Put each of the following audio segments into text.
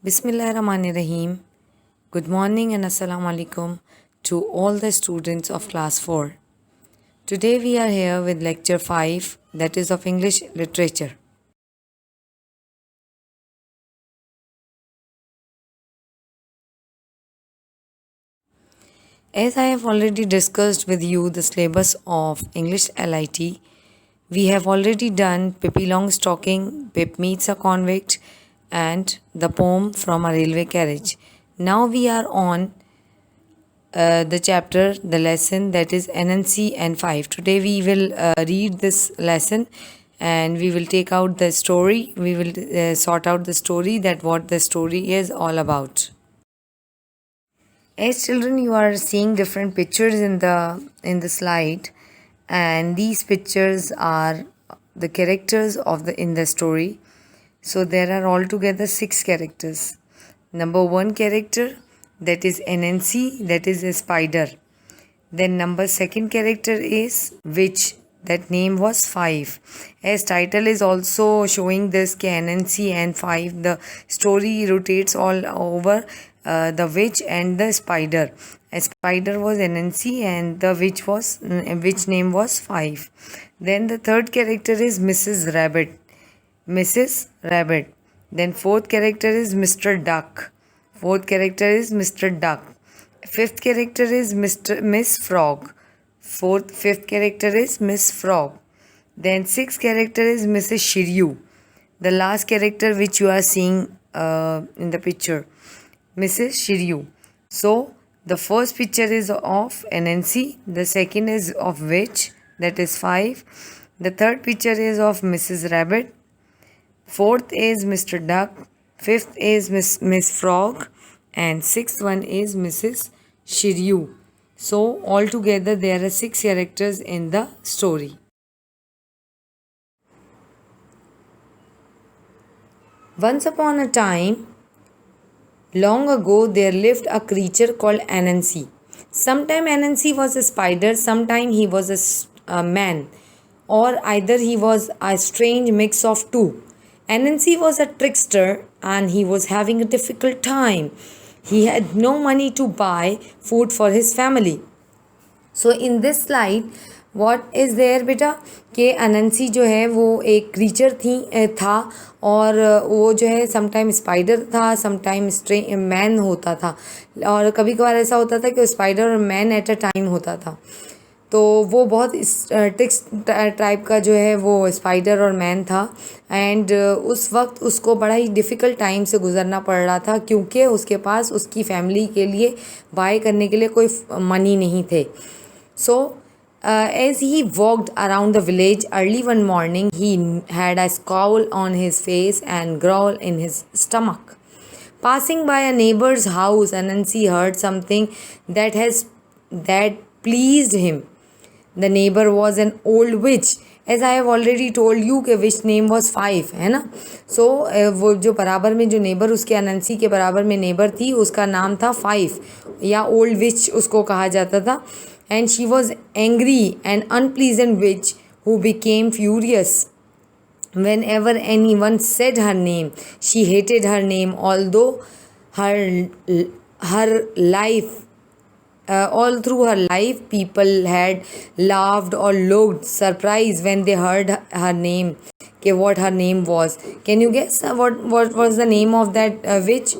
Bismillahirrahmanirrahim. Good morning and assalamu alaikum to all the students of class 4. Today we are here with lecture 5, that is of English literature. As I have already discussed with you the syllabus of English LIT, we have already done Pippi Longstocking, Pip Meets a Convict, and the poem From a Railway Carriage. Now we are on the chapter, the lesson that is NNC and 5. Today we will read this lesson and we will take out the story. We will sort out the story, that what the story is all about. As children, you are seeing different pictures in the slide, and these pictures are the characters of in the story. So there are altogether 6 characters. Number 1 character, that is NNC, that is a spider. Then number 2nd character is witch, that name was 5. As title is also showing this NNC and 5, the story rotates all over the witch and the spider. A spider was NNC and the witch name was 5. Then the 3rd character is Mrs. Rabbit. Mrs. Rabbit. Then 4th character is Mr. Duck. 4th character is Mr. Duck. 5th character is Miss Frog. 5th character is Miss Frog. Then 6th character is Mrs. Shiryu. The last character which you are seeing in the picture, Mrs. Shiryu. So the first picture is of NNC. The second is of witch, that is 5. The third picture is of Mrs. Rabbit. 4th is Mr. Duck. 5th is Miss Frog. And 6th one is Mrs. Shiryu. So altogether there are 6 characters in the story. Once upon a time, long ago, there lived a creature called Anansi. Sometime Anansi was a spider, sometime he was a man, or either he was a strange mix of two. Anansi was a trickster and he was having a difficult time. He had no money to buy food for his family. So in this slide, what is there बेटा कि अनंसी जो है वो एक creature था और वो जो है समटाइम स्पाइडर था, समटाइम मैन होता था, और कभी कभार ऐसा होता था कि स्पाइडर और मैन एट अ टाइम होता था. तो वो बहुत ट्रिक्स टाइप का जो है वो स्पाइडर और मैन था. एंड उस वक्त उसको बड़ा ही डिफ़िकल्ट टाइम से गुजरना पड़ रहा था क्योंकि उसके पास उसकी फैमिली के लिए बाय करने के लिए कोई मनी नहीं थे. सो as he walked around the village early one morning, he had a scowl on his face and growl in his stomach. Passing by a neighbor's house, Anansi heard something that pleased him. The neighbor was an old witch. As I have already told you कि witch name was 5 है ना. So वो जो बराबर में जो neighbor उसके अनंसी के बराबर में neighbor थी उसका नाम था 5 या old witch उसको कहा जाता था. And she was angry and unpleasant witch who became furious whenever anyone said her name. She hated her name, although her life all through her life people had laughed or looked surprised when they heard her name. Okay, what her name was? Can you guess what was the name of that witch?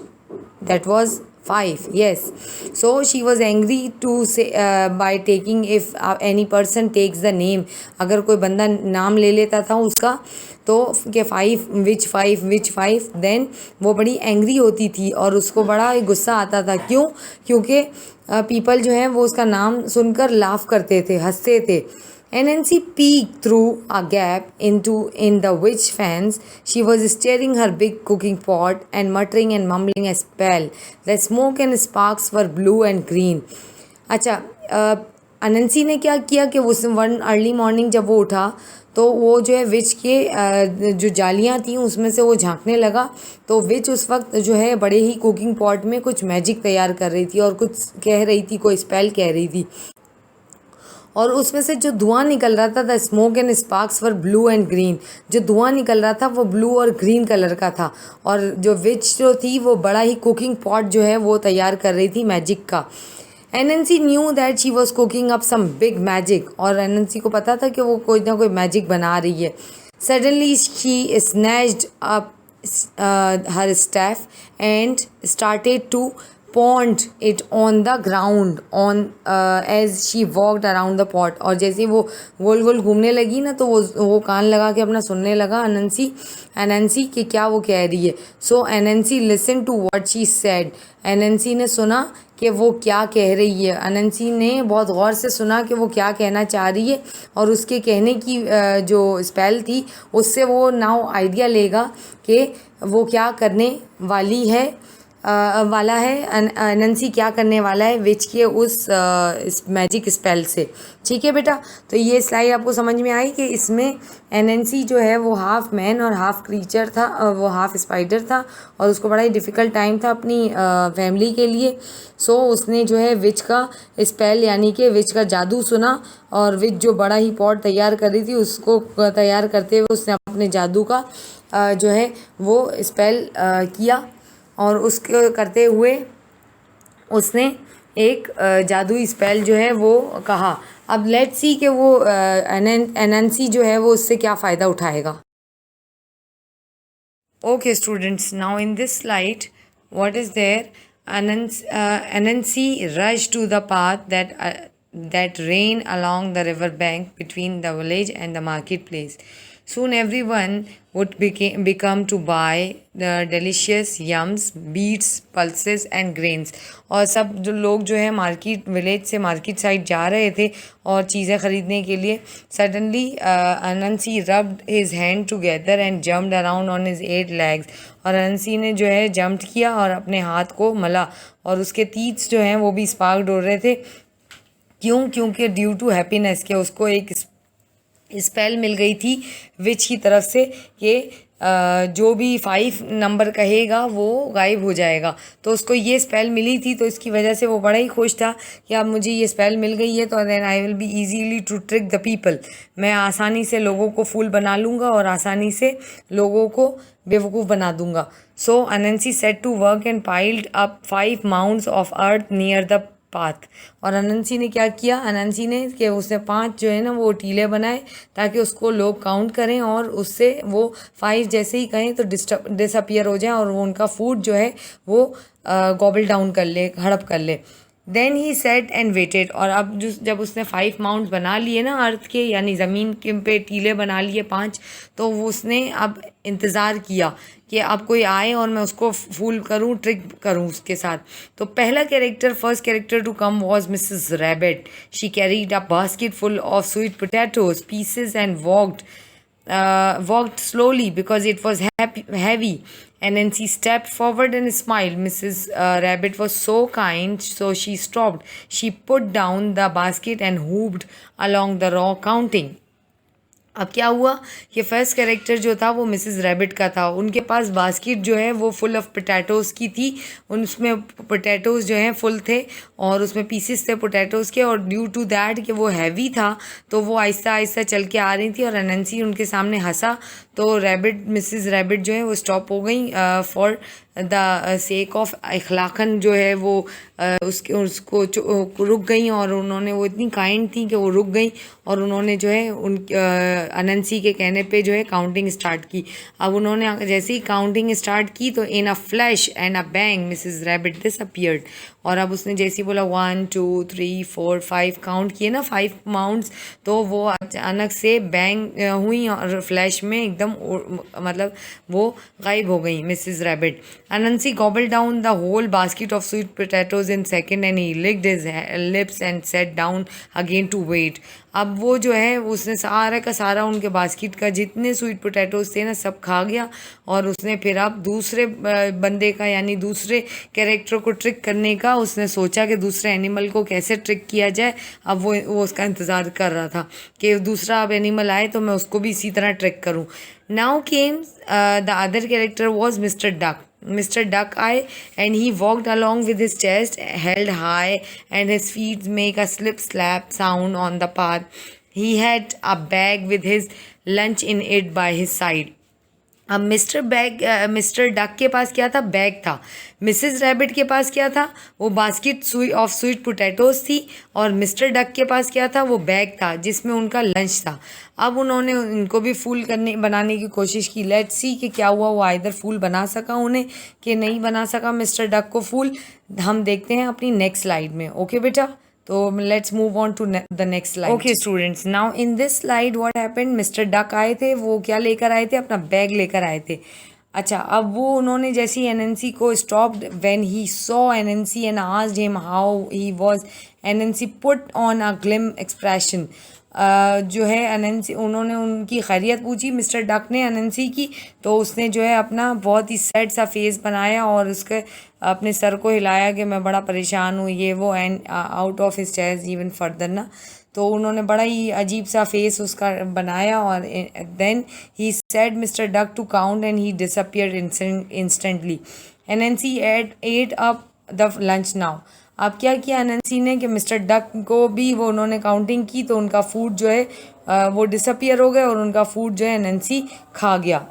That was 5. Yes. So she was angry to say by taking, if any person takes the name, अगर कोई बंदा नाम ले लेता था उसका तो कि 5 which 5 देन वो बड़ी एंग्री होती थी और उसको बड़ा गुस्सा आता था. क्यों? क्योंकि पीपल जो है वो उसका नाम सुनकर लाफ करते थे, हंसते थे. Nancy peeked through a gap in the witch fence. She was stirring her big cooking pot and muttering and mumbling a spell. The smoke and sparks were blue and green. अच्छा, अनंसी ने क्या किया कि उस वन अर्ली मॉर्निंग जब वो उठा तो वो जो है विच के जो जालियाँ थी उसमें से वो झांकने लगा. तो विच उस वक्त जो है बड़े ही कुकिंग पॉट में कुछ मैजिक तैयार कर रही थी और कुछ कह रही थी, कोई स्पेल कह रही थी. और उसमें से जो धुआं निकल रहा था, the smoke and sparks were blue and green, जो धुआं निकल रहा था वो ब्लू और ग्रीन कलर का था। और जो विच जो थी वो बड़ा ही कुकिंग पॉट जो है वो तैयार कर रही थी मैजिक का। Anansi knew that she was cooking up some big magic, और एनएनसी को पता था कि वो कोई ना कोई मैजिक बना रही है। Suddenly she snatched up her staff and started to pound it on the ground on as she walked around the pot। और जैसे वो गोल गोल घूमने लगी ना, तो वो कान लगा के अपना सुनने लगा एनएनसी कि क्या वो कह रही है। So Anansi listen to what she said, Anansi ने सुना कि वो क्या कह रही है। एनएनसी ने बहुत गौर से सुना कि वो क्या कहना चाह रही है, और उसके कहने की जो स्पेल थी उससे वो नाउ आइडिया लेगा कि वो क्या करने वाली है वाला है, एनएनसी क्या करने वाला है विच के उस मैजिक स्पेल से। ठीक है बेटा, तो ये स्लाइड आपको समझ में आई कि इसमें एनएनसी जो है वो हाफ मैन और हाफ क्रीचर था, वो हाफ स्पाइडर था, और उसको बड़ा ही डिफ़िकल्ट टाइम था अपनी फैमिली के लिए। सो उसने जो है विच का स्पेल यानी कि विच का जादू सुना, और विच जो बड़ा ही पॉट तैयार कर रही थी उसको तैयार करते हुए उसने अपने जादू का जो है वो स्पेल किया, और उसके करते हुए उसने एक जादुई स्पेल जो है वो कहा। अब लेट्स सी कि वो एनएनसी जो है वो उससे क्या फ़ायदा उठाएगा। Okay students, now in this slide what is there, Anansi rush to the path that ran along the river bank between the village and the marketplace. Soon everyone would become to buy the delicious yums, beets, pulses and grains। और सब जो लोग जो है village से market side जा रहे थे और चीज़ें ख़रीदने के लिए। Suddenly Anansi rubbed his hand together and jumped around on his 8 legs। और अनंसी ने जो है जंप किया और अपने हाथ को मला, और उसके तीत जो हैं वो भी स्पार्क हो रहे थे। क्यों? क्योंकि ड्यू टू हैप्पीनेस के उसको एक स्पेल मिल गई थी विच की तरफ से कि जो भी 5 नंबर कहेगा वो गायब हो जाएगा। तो उसको ये स्पेल मिली थी, तो इसकी वजह से वो बड़ा ही खुश था कि अब मुझे ये स्पेल मिल गई है, तो then I will be easily to trick the people. मैं आसानी से लोगों को फूल बना लूँगा और आसानी से लोगों को बेवकूफ़ बना दूँगा। So Anansi set to work and piled up 5 mounds of earth near the path. और अनंसी ने क्या किया, अनंसी ने कि उसने 5 जो है ना वो टीले बनाए ताकि उसको लोग काउंट करें, और उससे वो 5 जैसे ही कहें तो डिसअपियर हो जाए और वो उनका फूड जो है वो गॉबल डाउन कर ले, हड़प कर ले। Then he sat and waited. और अब जब उसने 5 माउंट्स बना लिए ना अर्थ के, यानी ज़मीन के पे टीले बना लिए 5, तो वो उसने अब इंतज़ार किया कि अब कोई आए और मैं उसको फूल करूं, ट्रिक करूं उसके साथ। तो first character to come was Mrs Rabbit. She carried a basket full of sweet potatoes pieces and walked slowly because it was heavy, and then she stepped forward and smiled. Mrs. Rabbit was so kind, so she stopped. She put down the basket and hopped along the row counting. अब क्या हुआ कि first character जो था वो Mrs rabbit का था। उनके पास बास्केट जो है वो फुल ऑफ पोटैटोज़ की थी, उसमें पोटैटोज़ जो हैं फुल थे और उसमें पीसेस थे पोटैटोज़ के, और ड्यू टू दैट कि वो हैवी था तो वो आहिस्ता आहिस्ता चल के आ रही थी। और अनंसी उनके सामने हंसा तो मिसेस रैबिट जो है वो स्टॉप हो गई फॉर द सेक ऑफ अखलाकन जो है वो उसको रुक गई, और उन्होंने वो इतनी काइंड थी कि वो रुक गई और उन्होंने जो है अनंसी के कहने पे जो है काउंटिंग स्टार्ट की। अब उन्होंने जैसे ही काउंटिंग स्टार्ट की तो in a flash and a bang Mrs Rabbit disappeared. और अब उसने जैसे ही बोला 1 2 3 4 5 काउंट किए ना 5 माउंट्स, तो वो अचानक से बैंग हुई और फ्लैश में एकदम मतलब वो गायब हो गई Mrs rabbit. Anansi gobbled down the whole basket of sweet potatoes in second, and he licked his lips and sat down again to wait। अब वो जो है उसने सारा का सारा उनके बास्केट का जितने स्वीट पोटैटोज थे ना सब खा गया, और उसने फिर अब दूसरे बंदे का यानी दूसरे कैरेक्टर को ट्रिक करने का उसने सोचा कि दूसरे एनिमल को कैसे ट्रिक किया जाए। अब वो उसका इंतज़ार कर रहा था कि दूसरा अब एनिमल आए तो मैं उसको भी इसी तरह ट्रिक करूँ। Now came the other character was mister duck. Mr. Duck eye, and he walked along with his chest held high and his feet make a slip slap sound on the path. He had a bag with his lunch in it by his side. अब mister duck के पास क्या था? Bag था. Mrs rabbit के पास क्या था? वो basket of sweet potatoes थी. और मिस्टर डक के पास क्या था? वो बैग था जिसमें उनका लंच था. अब उन्होंने इनको भी फूल बनाने की कोशिश की. लेट्स सी कि क्या हुआ. वो आइदर फूल बना सका उन्हें कि नहीं बना सका मिस्टर डक को फूल. हम देखते हैं अपनी नेक्स्ट स्लाइड में. ओके बेटा, तो let's move on to the next slide. Okay students, now in this slide what happened, mister duck आए थे. वो क्या लेकर आए थे? अपना बैग लेकर आए थे. अच्छा, अब वो उन्होंने जैसे एनएनसी को stopped when he saw NNC and asked him how he was. NNC put on a gleam expression. जो है एनएनसी, उन्होंने उनकी खैरियत पूछी मिस्टर डक ने एनएनसी की. तो उसने जो है अपना बहुत ही सैड सा फेस बनाया और उसके अपने सर को हिलाया कि मैं बड़ा परेशान हूँ ये वो. And out of his chest even further ना. तो उन्होंने बड़ा ही अजीब सा फेस उसका बनाया. और then he said mister duck to count and he disappeared instantly. Anansi ate up the lunch now. अब क्या किया एनएनसी ने कि मिस्टर डक को भी वो उन्होंने काउंटिंग की तो उनका फूड जो है वो डिसअपियर हो गया और उनका फूड जो है एनएनसी खा गया.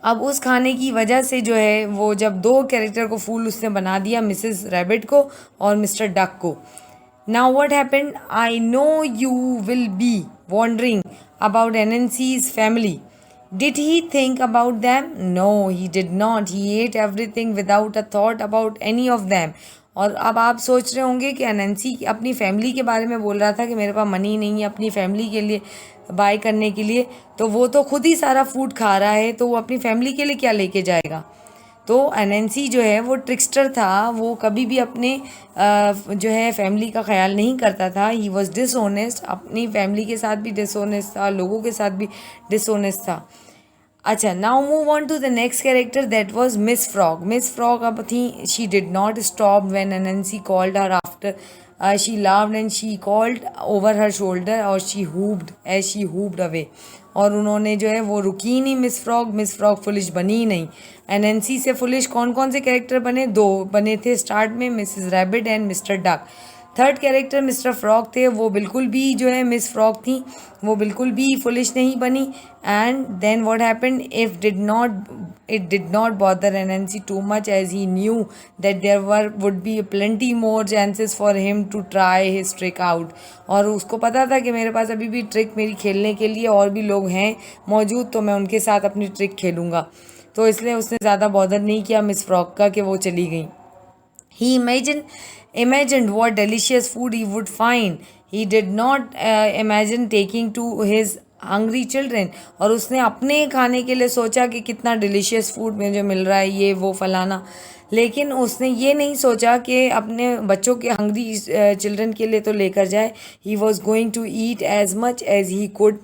अब उस खाने की वजह से जो है वो जब दो कैरेक्टर को फूल उसने बना दिया, मिसेस रैबिट को और मिस्टर डक को. Now what happened, I know you will be wondering about Anansi's family. Did he think about them? No, he did not. He ate everything without a thought about any of them. और अब आप सोच रहे होंगे कि NNC अपनी family के बारे में बोल रहा था कि मेरे पास मनी नहीं है अपनी फैमिली के लिए बाय करने के लिए. तो वो तो खुद ही सारा फूड खा रहा है तो वो अपनी फैमिली के लिए क्या लेके जाएगा. तो एनएनसी जो है वो ट्रिक्स्टर था. वो कभी भी अपने जो है फैमिली का ख्याल नहीं करता था. He was dishonest. अपनी फैमिली के साथ भी डिसऑनेस्ट था, लोगों के साथ भी डिसऑनेस्ट था. अच्छा, now move on to the next character that was miss frog. Miss frog अब थी. She did not stop when Anansi called her after. She laughed and she called over her shoulder और she hopped as she hopped away. और उन्होंने जो है वो रुकी नहीं miss frog. Miss frog foolish बनी ही नहीं. एनएनसी से फुलिश कौन कौन से कैरेक्टर बने? दो बने थे स्टार्ट में, Mrs rabbit and mister duck. Third character mister frog थे. वो बिल्कुल भी जो है मिस फ्रॉग थी, वो बिल्कुल भी फुलिश नहीं बनी. And then what happened, it did not bother Nancy too much as he knew that there would be plenty more chances for him to try his trick out. और उसको पता था कि मेरे पास अभी भी ट्रिक मेरी खेलने के लिए और भी लोग हैं मौजूद, तो मैं उनके साथ अपनी ट्रिक खेलूँगा. तो इसलिए उसने ज़्यादा बॉदर नहीं किया मिस फ्रॉग का कि वो चली गई. He imagined what delicious food he would find. He did not imagine taking to his hungry children. और उसने अपने खाने के लिए सोचा कि कितना डिलीशियस फूड मुझे मिल रहा है ये वो फलाना. लेकिन उसने ये नहीं सोचा कि अपने बच्चों के हंग्री चिल्ड्रन के लिए तो लेकर जाए. He was going to eat as much as he could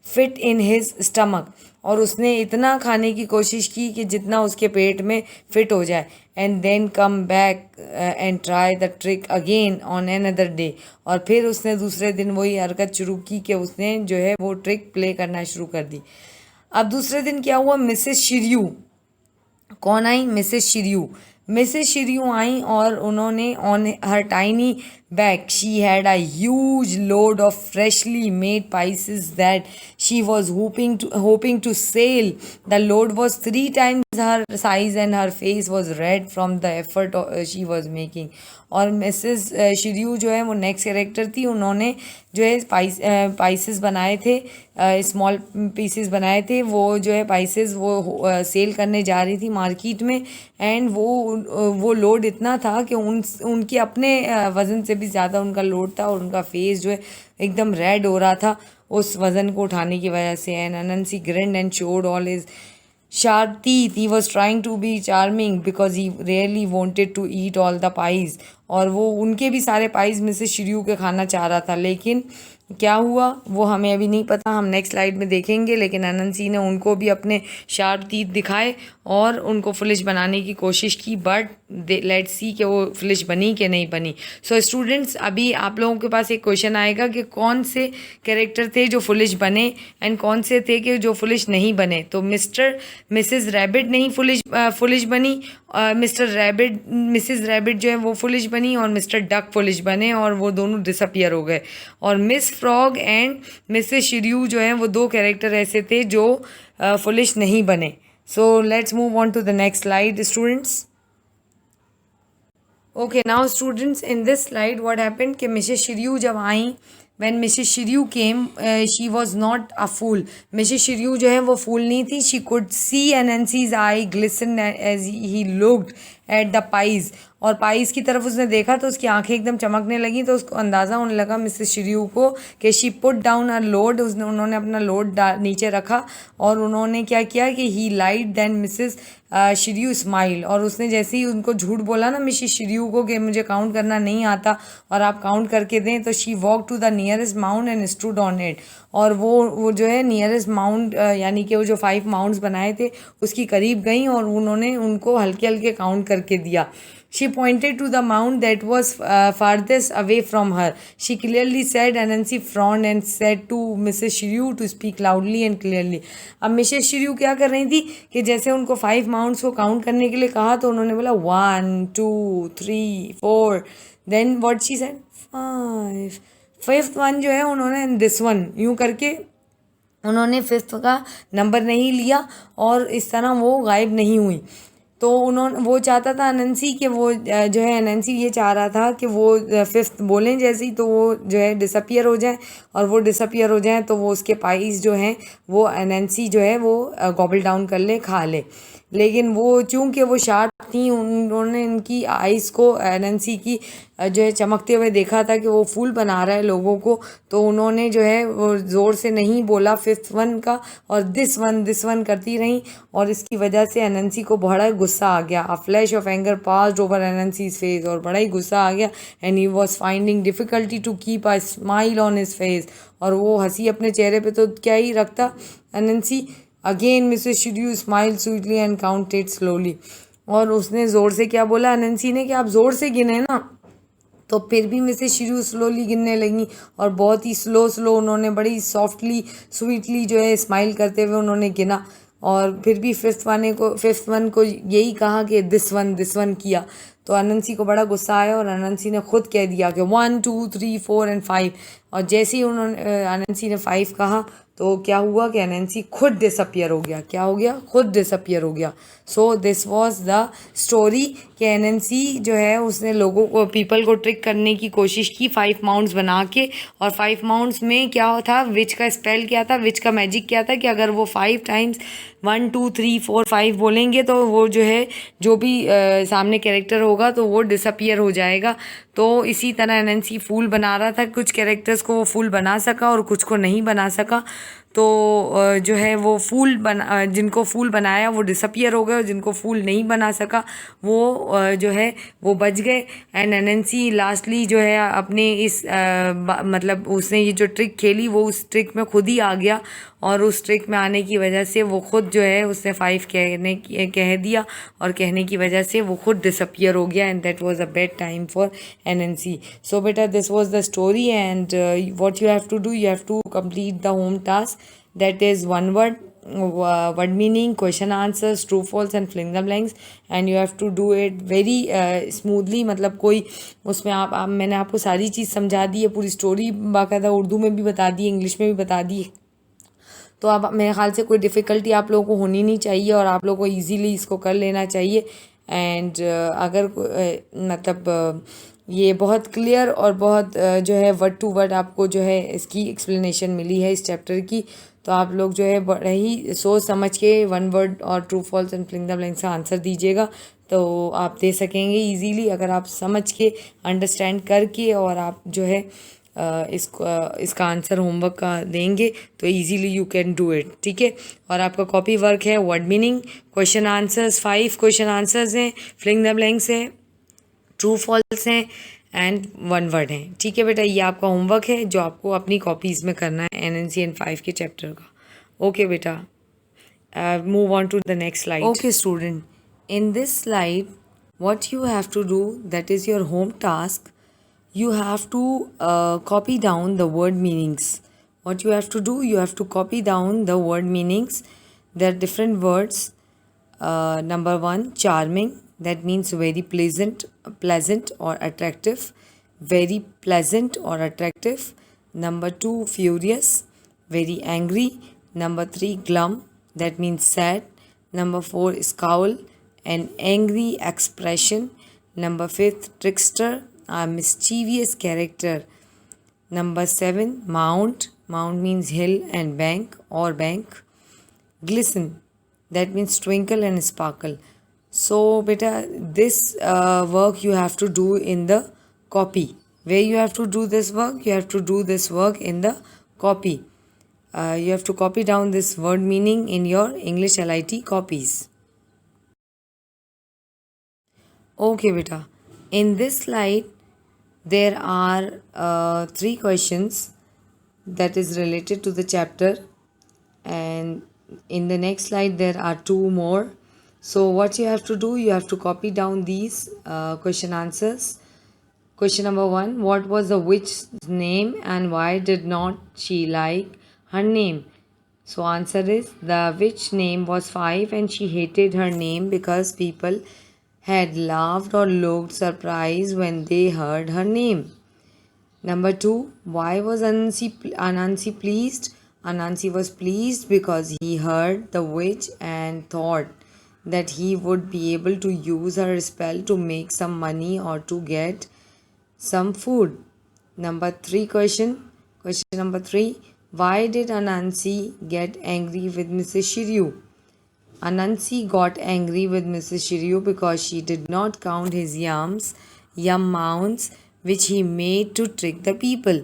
fit in his stomach. और उसने इतना खाने की कोशिश की कि जितना उसके पेट में फिट हो जाए. And then come back and try the trick again on another day. और फिर उसने दूसरे दिन वही हरकत शुरू की कि उसने जो है वो ट्रिक प्ले करना शुरू कर दी. अब दूसरे दिन क्या हुआ, मिसेस शिरयू. कौन आई? मिसेस शिरयू. मिसेस शिरयू आई और उन्होंने on her tiny bag she had a huge load of freshly made pieces that she was hoping to sell. The load was 3 times her size and her face was red from the effort she was making. और Mrs शिरयू जो है वो next character थी. उन्होंने जो है Pisces बनाए थे, स्मॉल पीसेस बनाए थे. वो जो है पाइसेस वो सेल करने जा रही थी मार्केट में. एंड वो लोड इतना था कि उनके अपने वज़न से भी ज़्यादा उनका लोड था. और उनका फेस जो है एकदम रेड हो रहा था उस वज़न को उठाने की वजह से. And Anansi grinned and showed all his sharp teeth. He was trying to be charming because he really wanted to eat all the pies. और वो उनके भी सारे पाइज मिसेस शिरयू के खाना चाह रहा था. लेकिन क्या हुआ वो हमें अभी नहीं पता, हम नेक्स्ट स्लाइड में देखेंगे। लेकिन अनंसी ने उनको भी अपने शार्प टीथ दिखाए और उनको फुलिश बनाने की कोशिश की, बट लेट्स सी कि वो फुलिश बनी कि नहीं बनी। सो स्टूडेंट्स, अभी आप लोगों के पास एक क्वेश्चन आएगा कि कौन से कैरेक्टर थे जो फुलिश बने एंड कौन से थे कि जो फुलिश नहीं बने। तो मिस्टर मिसेस रैबिट नहीं फुलिश बनी, मिस्टर रैबिट मिसेस रैबिट जो है वो फुलिश बनी, और मिस्टर डक फुलिश बने और वो दोनों डिसअपियर हो गए। और मिस फ्रॉग एंड मिसेस शिर्यू जो है वो दो कैरेक्टर ऐसे थे जो फुलिश नहीं बने। So let's move on to the next slide students. Okay, now students, in this slide what happened कि Mrs. Shiryu जब आई, when Mrs. Shiryu came, she was not a fool. Mrs. Shiryu जो है वो fool नहीं थी. She could see Nancy's eye glisten as he looked at the pies. और price की तरफ उसने देखा तो उसकी आंखें एकदम चमकने लगी, तो उसको अंदाज़ा होने लगा मिसेस शिर्यू को कि she put down a load, उन्होंने अपना लोड नीचे रखा और उन्होंने क्या किया कि ही light then Mrs Shrew smile. और उसने जैसे ही उनको झूठ बोला ना मिसेस शिर्यू को कि मुझे काउंट करना नहीं आता और आप काउंट करके दें, तो she walk to the nearest mount and stood on it. और वो जो है नियरेस्ट माउंट यानी कि वो जो 5 माउंट्स बनाए थे उसकी करीब गई और उन्होंने उनको हल्के हल्के काउंट करके दिया। She pointed to the mount that was farthest away from her. She clearly said, and Nancy frowned and said to Mrs. Shiryu to speak loudly and clearly. अब मिसेस शिर्यू क्या कर रही थी कि जैसे उनको 5 माउंट्स को काउंट करने के लिए कहा तो उन्होंने बोला 1 2 3 4, then what she said 5, fifth one जो है उन्होंने दिस वन यूँ करके उन्होंने फिफ्थ का नंबर नहीं लिया और इस तरह वो गायब नहीं हुई। तो वो चाहता था अनंसी कि वो जो है अनंसी ये चाह रहा था कि वो फिफ्थ बोलें जैसे ही तो वो जो है डिसअपियर हो जाए, और वो डिसअपियर हो जाए तो वो उसके पाइस जो हैं वो अनंसी जो है वो गॉबल डाउन कर ले, खा ले। लेकिन वो चूंकि वो शार्प थी, उन्होंने इनकी आइज़ को एनएनसी की जो है चमकते हुए देखा था कि वो फूल बना रहा है लोगों को, तो उन्होंने जो है वो ज़ोर से नहीं बोला फिफ्थ वन का और दिस वन करती रहीं, और इसकी वजह से एनएनसी को बड़ा गुस्सा आ गया। A flash of anger passed over Anansi's face, और बड़ा ही गुस्सा आ गया and he was finding difficulty to keep a smile on his face, और वो हंसी अपने चेहरे पे तो क्या ही रखता Anansi. Again Mrs Shrew smile sweetly and counted slowly, और उसने ज़ोर से क्या बोला अनंसी ने कि आप ज़ोर से गिने ना, तो फिर भी मिसेस शिर्यू स्लोली गिनने लगी और बहुत ही स्लो उन्होंने बड़ी सॉफ्टली स्वीटली जो है स्माइल करते हुए उन्होंने गिना, और फिर भी फिफ्थ वन को यही कहा कि दिस वन किया। तो अनंसी को बड़ा गुस्सा आया और अनंसी ने खुद कह दिया कि 1 2 3 4 एंड 5, और जैसे ही उन्होंने अनंसी ने 5 कहा तो क्या हुआ कि एनएनसी खुद डिसअपियर हो गया। क्या हो गया? खुद डिसअपियर हो गया। So this was the story कि एनएनसी जो है उसने लोगों को पीपल को ट्रिक करने की कोशिश की 5 माउंट्स बना के, और 5 माउंट्स में क्या था, विच का स्पेल क्या था, विच का मैजिक क्या था कि अगर वो 5 टाइम्स 1 2 3 4 5 बोलेंगे तो वो जो है जो भी सामने कैरेक्टर होगा तो वो डिसअपियर हो जाएगा। तो इसी तरह एनएनसी फूल बना रहा था, कुछ कैरेक्टर्स को वो फूल बना सका और कुछ को नहीं बना सका। तो जो है वो जिनको फूल बनाया वो डिसअपियर हो गए, और जिनको फूल नहीं बना सका वो जो है वो बच गए। एंड एनएनसी लास्टली जो है अपने इस मतलब उसने ये जो ट्रिक खेली वो उस ट्रिक में खुद ही आ गया, और उस ट्रिक में आने की वजह से वो खुद जो है उसने 5 कह दिया, और कहने की वजह से वो खुद डिसअपियर हो गया, and that was a bad time for Anansi. So बेटा this was the story, and what you have to do, you have to complete the home task, that is one word meaning, question answers, true false and fill in the blanks, and you have to do it very smoothly। मतलब कोई उसमें मैंने आपको सारी चीज़ समझा दी है, पूरी story बाकायदा उर्दू में भी बता दी, इंग्लिश में भी बता दी, तो अब मेरे ख्याल से कोई डिफ़िकल्टी आप लोगों को होनी नहीं चाहिए और आप लोगों को ईजीली इसको कर लेना चाहिए। एंड अगर मतलब ये बहुत क्लियर और बहुत जो है वर्ड टू वर्ड आपको जो है इसकी एक्सप्लेनेशन मिली है इस चैप्टर की, तो आप लोग जो है बड़े ही सोच समझ के 1 वर्ड और true false and fill in the blanks का आंसर दीजिएगा, तो आप दे सकेंगे इजीली अगर आप समझ के अंडरस्टैंड करके, और आप जो है इसका आंसर होमवर्क का देंगे तो easily you can do it. ठीक है, और आपका कॉपी वर्क है word meaning, question answers, 5 question answers हैं, फिलिंग द ब्लैंक्स है, ट्रू फॉल्स हैं, एंड वन वर्ड है। ठीक है बेटा, ये आपका होमवर्क है जो आपको अपनी कॉपीज़ में करना है NNCN 5 के चैप्टर का। ओके बेटा, move on to the next slide. Okay student, in this slide what you have to do, that is your home task, you have to copy down the word meanings. What you have to do, you have to copy down the word meanings. There are different words. Number one, charming, that means very pleasant or attractive, very pleasant or attractive. Number two, furious, very angry. Number three, glum, that means sad. Number four, scowl, an angry expression. Number fifth, trickster, a mischievous character. Number seven, mount, mount means hill and bank or bank. Glisten, that means twinkle and sparkle. So beta, this work you have to do in the copy. Where you have to do this work, you have to do this work in the copy. You have to copy down this word meaning in your English LIT copies. Okay beta, in this slide there are 3 questions that is related to the chapter, and in the next slide there are 2 more. So what you have to do, you have to copy down these question answers. Question number 1, what was the witch's name and why did not she like her name? So answer is, the witch name was Five and she hated her name because people had laughed or looked surprised when they heard her name. Number 2, why was Anansi pleased? Anansi was pleased because he heard the witch and thought that he would be able to use her spell to make some money or to get some food. Number 3 question number 3, why did Anansi get angry with Mrs. Shiryu? Anansi got angry with Mrs. Shiryu because she did not count his yum mounds which he made to trick the people.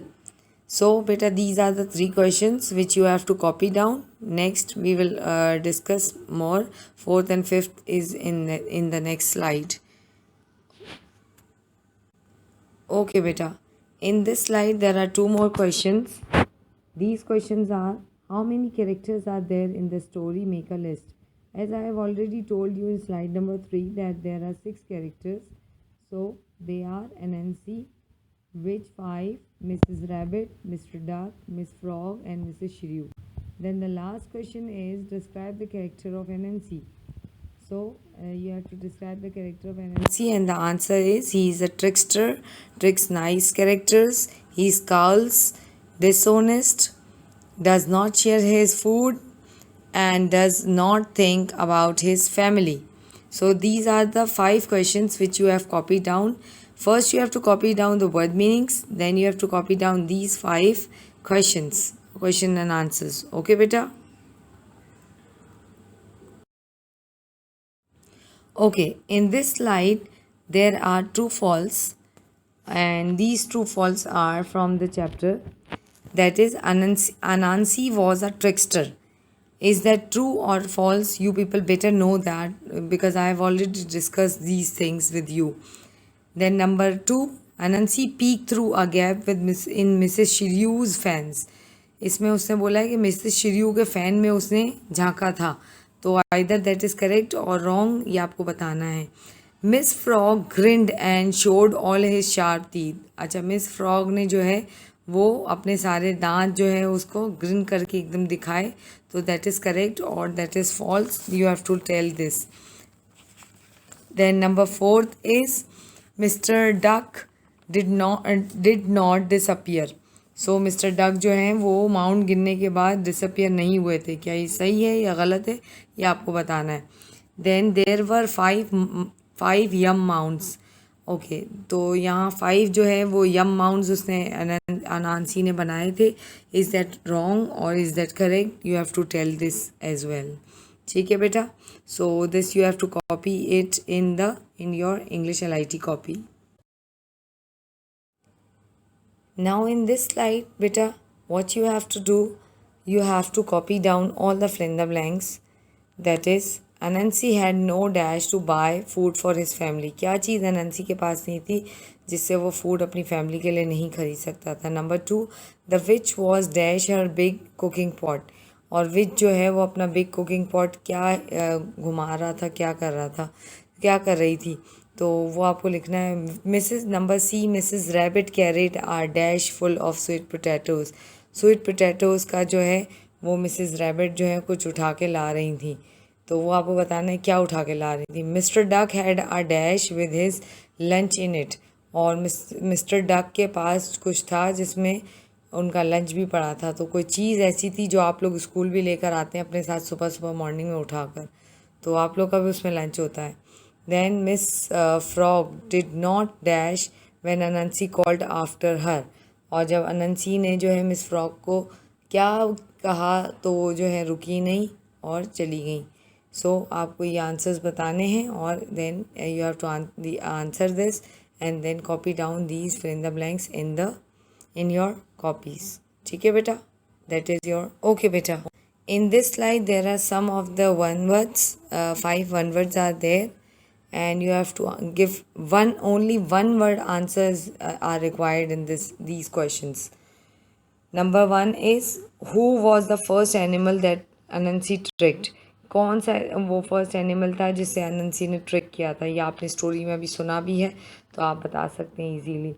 So beta, these are the 3 questions which you have to copy down. Next we will discuss more. 4th and 5th is in the next slide. Okay beta, in this slide there are 2 more questions. These questions are, how many characters are there in the story? Make a list. As I have already told you in slide number 3 that there are 6 characters. So they are Anansi, Witch 5, Mrs. Rabbit, Mr. Duck, Miss Frog and Mrs. Shiryu. Then the last question is, describe the character of Anansi. So you have to describe the character of Anansi, and the answer is, he is a trickster, tricks nice characters, he scowls, dishonest, does not share his food and does not think about his family. So these are the 5 questions which you have copied down. First you have to copy down the word meanings, then you have to copy down these 5 questions, question and answers. Okay beta? Okay, in this slide there are true false, and these true false are from the chapter, that is Anansi was a trickster. Is that true or false? You people better know that because I have already discussed these things with you. Then number 2, Anansi peeked through a gap with Mrs. Shiryu's fans. इसमें उसने बोला है कि Mrs शिरयू के fan में उसने झांका था. तो आइदर दैट इज़ करेक्ट और रॉन्ग, ये आपको बताना है. Miss frog grind and showed all his sharp teeth. अच्छा, मिस फ्रॉग ने जो है वो अपने सारे दांत जो है उसको ग्रिन करके एकदम दिखाए. तो दैट इज़ करेक्ट और that is false. You have to tell this. Then number 4 is mister duck did not disappear. So mister duck जो हैं वो माउंट गिरने के बाद डिसअपियर नहीं हुए थे. क्या ये सही है या गलत है, ये आपको बताना है. Then there were 5 yam mounts. Okay, तो यहाँ 5 जो है वो यम माउंट्स उसने अनांसी ने बनाए थे. इज़ दैट रॉन्ग और is that correct? You have to tell this as well. ठीक है बेटा. So this you have to copy it in your English LIT copy. Now in this slide beta, what you have to do, you have to copy down all the fill in the blanks. That is Anansi had no dash to buy food for his family. क्या चीज़ अनंसी के पास नहीं थी जिससे वो food अपनी family के लिए नहीं खरीद सकता था। Number 2, the which was dash her big cooking pot. और विच जो है वो अपना बिग कुकिंग पॉट क्या घुमा रहा था, क्या कर रहा था, क्या कर रही थी, तो वो आपको लिखना है। Mrs number C, Mrs Rabbit carried are dash full of sweet potatoes. Sweet potatoes का जो है वो मिसेस रैबिट जो है कुछ उठा के ला रही थी, तो वो आपको बताना है क्या उठा के ला रही थी। Mister duck had a dash with his lunch in it. और मिस्टर डक के पास कुछ था जिसमें उनका लंच भी पड़ा था, तो कोई चीज़ ऐसी थी जो आप लोग स्कूल भी लेकर आते हैं अपने साथ सुबह सुबह मॉर्निंग में उठाकर, तो आप लोग का भी उसमें लंच होता है। Then miss frog did not dash when Anansi called after her. और जब अनंसी ने जो है मिस फ्रॉग को क्या कहा तो वो जो है रुकी नहीं और चली गई। सो आपको ये आंसर्स बताने हैं और then you have to answer this and then copy down these fill in the blanks in your copies. ठीक है बेटा, that is your okay बेटा. In this slide there are some of the one words, 5 one words are there and you have to give only one word answers are required in these questions. Number 1 is who was the first animal that Anansi tricked. कौन सा वो first animal था जिससे अनंसी ने trick किया था, ये आपने स्टोरी में अभी सुना भी है तो आप बता सकते हैं easily.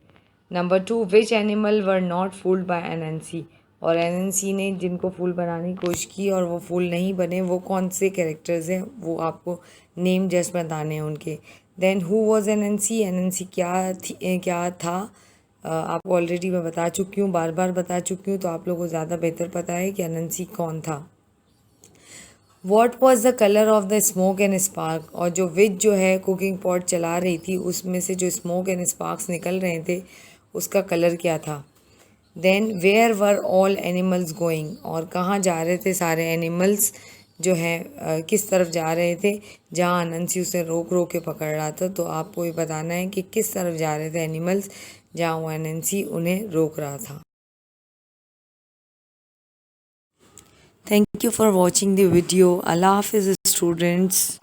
Number 2, which animal were not fooled bye NNC. और एनएनसी ने जिनको फूल बनाने की कोशिश की और वो फूल नहीं बने, वो कौन से कैरेक्टर्स हैं, वो आपको नेम जस्ट बताने हैं उनके. Then who was Anansi. Anansi क्या था, आपको ऑलरेडी मैं बता चुकी हूँ, बार बार बता चुकी हूँ, तो आप लोगों को ज़्यादा बेहतर पता है कि एनएनसी कौन था. What was the colour of the smoke and spark. और जो विच जो है कुकिंग पॉट चला रही थी उसमें से जो स्मोक एंड स्पार्क्स निकल रहे थे उसका कलर क्या था. Then where were all animals going. और कहाँ जा रहे थे सारे एनिमल्स जो हैं, किस तरफ जा रहे थे जहाँ अनंसी उसे रोक रोक के पकड़ रहा था, तो आपको ये बताना है कि किस तरफ जा रहे थे एनिमल्स जहाँ वो अनंसी उन्हें रोक रहा था. Thank you for watching the video. Allah Hafiz students.